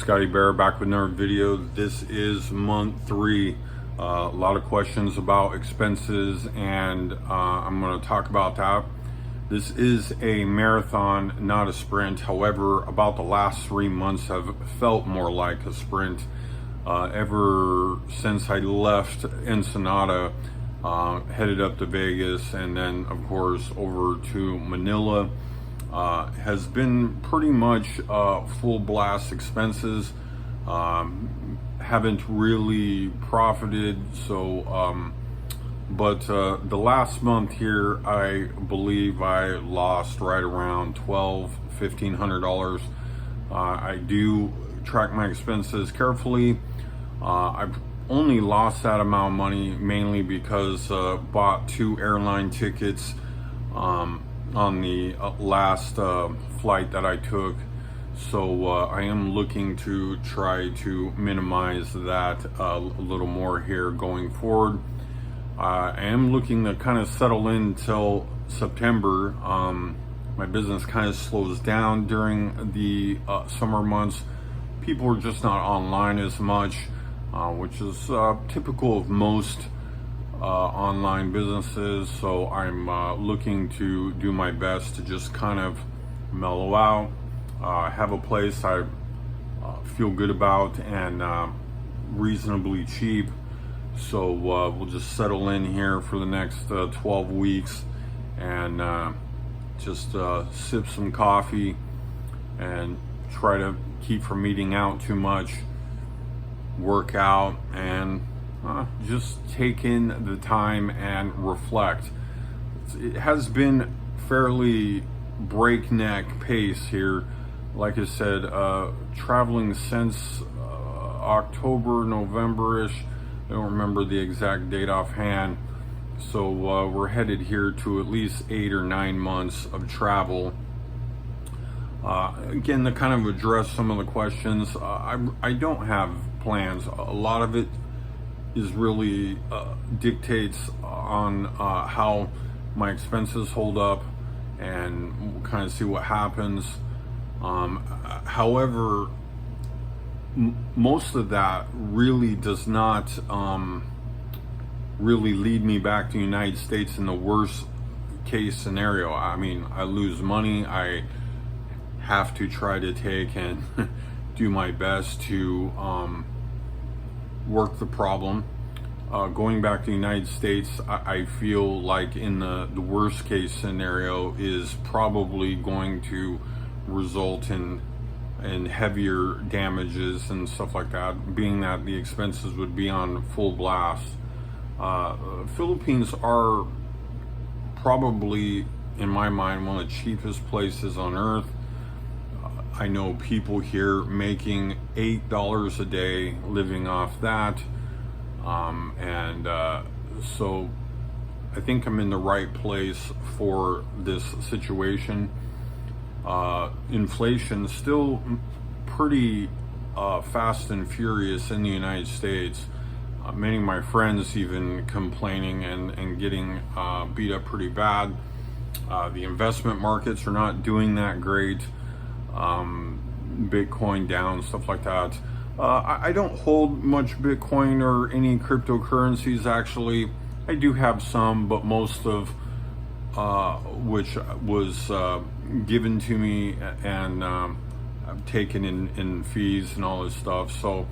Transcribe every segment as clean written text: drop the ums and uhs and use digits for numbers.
Scotty Bear back with another video. This is month 3. A lot of questions about expenses, and I'm going to talk about that. This is a marathon, not a sprint. However, about the last 3 months have felt more like a sprint. Ever since I left Ensenada, headed up to Vegas, and then of course over to Manila, has been pretty much full blast expenses. Haven't really profited, so but the last month here, I believe I lost right around $1,500. I do track my expenses carefully. I've only lost that amount of money mainly because bought 2 airline tickets on the last flight that I took. So I am looking to try to minimize that a little more here going forward. I am looking to kind of settle in till September. My business kind of slows down during the summer months. People are just not online as much, which is typical of most online businesses. So I'm looking to do my best to just kind of mellow out, have a place I feel good about and reasonably cheap. So we'll just settle in here for the next 12 weeks and just sip some coffee and try to keep from eating out too much, work out, and just take in the time and reflect. It has been fairly breakneck pace here. Like I said, traveling since October, November-ish. I don't remember the exact date offhand. So we're headed here to at least 8 or 9 months of travel. Again, to kind of address some of the questions, I don't have plans. A lot of it is really dictates on how my expenses hold up, and we'll kind of see what happens. However, most of that really does not really lead me back to the United States in the worst case scenario. I mean, I lose money. I have to try to take and do my best to work the problem. Going back to the United States, I feel like in the worst case scenario is probably going to result in heavier damages and stuff like that, being that the expenses would be on full blast. Philippines are probably, in my mind, one of the cheapest places on earth. I know people here making $8 a day, living off that, so I think I'm in the right place for this situation. Inflation still pretty fast and furious in the United States. Many of my friends even complaining and getting beat up pretty bad. The investment markets are not doing that great. Bitcoin down, stuff like that. I don't hold much Bitcoin or any cryptocurrencies, actually. I do have some, but most of which was given to me and I've taken in fees and all this stuff. So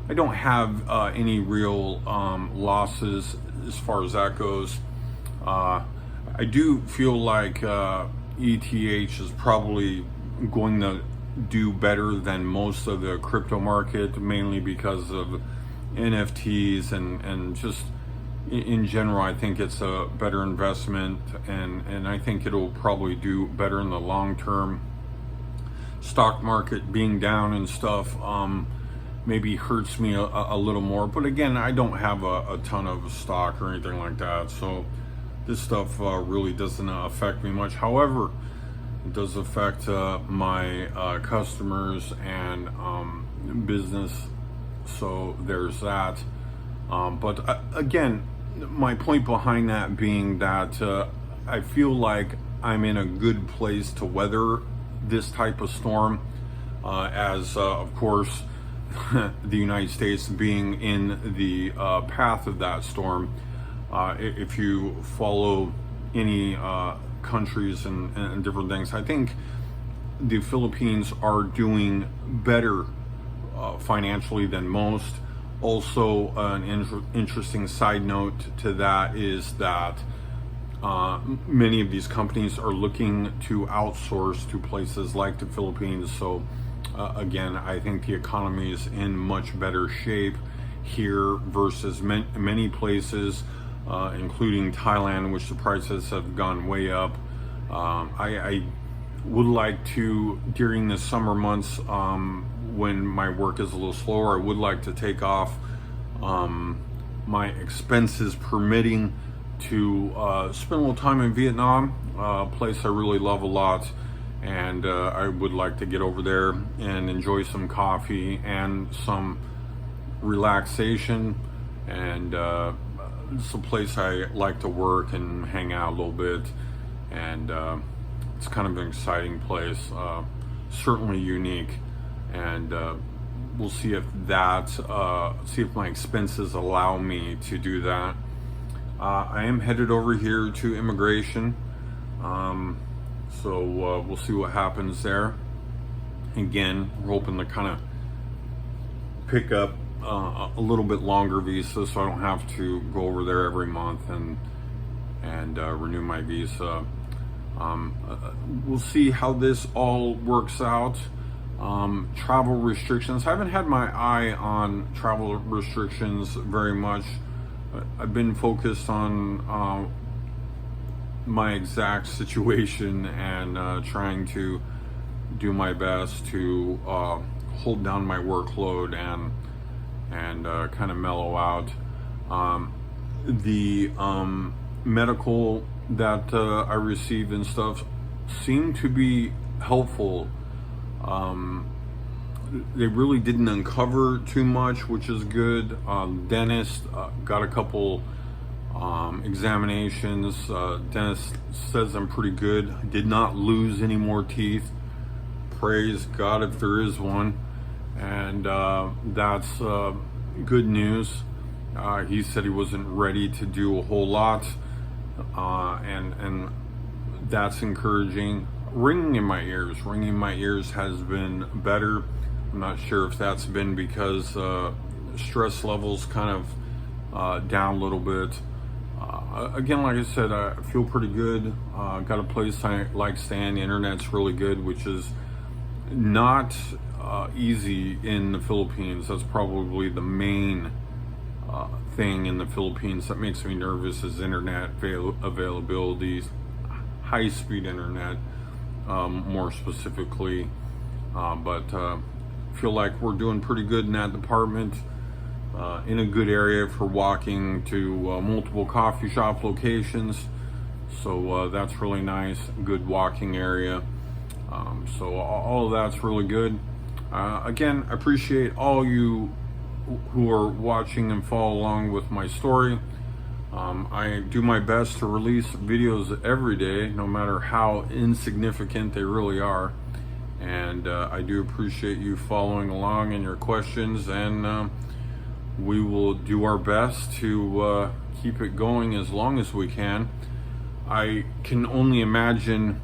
I don't have any real losses as far as that goes. I do feel like ETH is probably going to do better than most of the crypto market, mainly because of NFTs and just in general. I think it's a better investment, and I think it'll probably do better in the long term. Stock market being down and stuff maybe hurts me a little more, but again, I don't have a ton of stock or anything like that, so this stuff really doesn't affect me much. However, it does affect my customers and business, so there's that. But again, my point behind that being that I feel like I'm in a good place to weather this type of storm. as of course the United States being in the path of that storm. If you follow any countries and different things, I think the Philippines are doing better financially than most. Also, an interesting side note to that is that many of these companies are looking to outsource to places like the Philippines. So again, I think the economy is in much better shape here versus many places, including Thailand, which the prices have gone way up. I would like to, during the summer months, when my work is a little slower, I would like to take off, my expenses permitting, to spend a little time in Vietnam, a place I really love a lot. And I would like to get over there and enjoy some coffee and some relaxation. And it's a place I like to work and hang out a little bit. And it's kind of an exciting place, certainly unique. And we'll see if see if my expenses allow me to do that. I am headed over here to immigration. So we'll see what happens there. Again, we're hoping to kind of pick up a little bit longer visa, so I don't have to go over there every month and renew my visa. We'll see how this all works out. Travel restrictions. I haven't had my eye on travel restrictions very much. I've been focused on my exact situation and trying to do my best to hold down my workload and kind of mellow out. The medical that I received and stuff seemed to be helpful. They really didn't uncover too much, which is good. Dentist got a couple examinations. Dentist says I'm pretty good. I did not lose any more teeth. Praise God if there is one. And that's good news. He said he wasn't ready to do a whole lot, and that's encouraging. Ringing in my ears has been better. I'm not sure if that's been because stress levels kind of down a little bit. Again, like I said, I feel pretty good. Got a place I like staying. The internet's really good, which is not easy in the Philippines. That's probably the main thing in the Philippines that makes me nervous is internet availability, high-speed internet, more specifically. But feel like we're doing pretty good in that department. In a good area for walking to multiple coffee shop locations, so that's really nice. Good walking area. So all of that's really good. Again, I appreciate all you who are watching and follow along with my story. I do my best to release videos every day, no matter how insignificant they really are. And I do appreciate you following along and your questions, and we will do our best to keep it going as long as we can. I can only imagine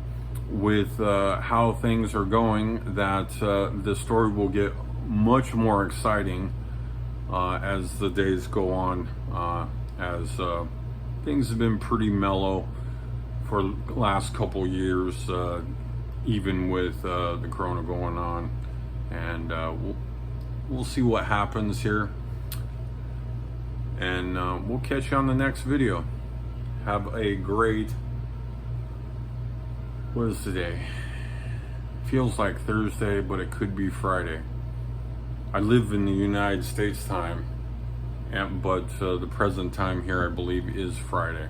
with how things are going that the story will get much more exciting as the days go on, as things have been pretty mellow for the last couple years, even with the corona going on. And we'll see what happens here. And we'll catch you on the next video. Have a great, what is today? Feels like Thursday, but it could be Friday. I live in the United States time, but the present time here, I believe, is Friday.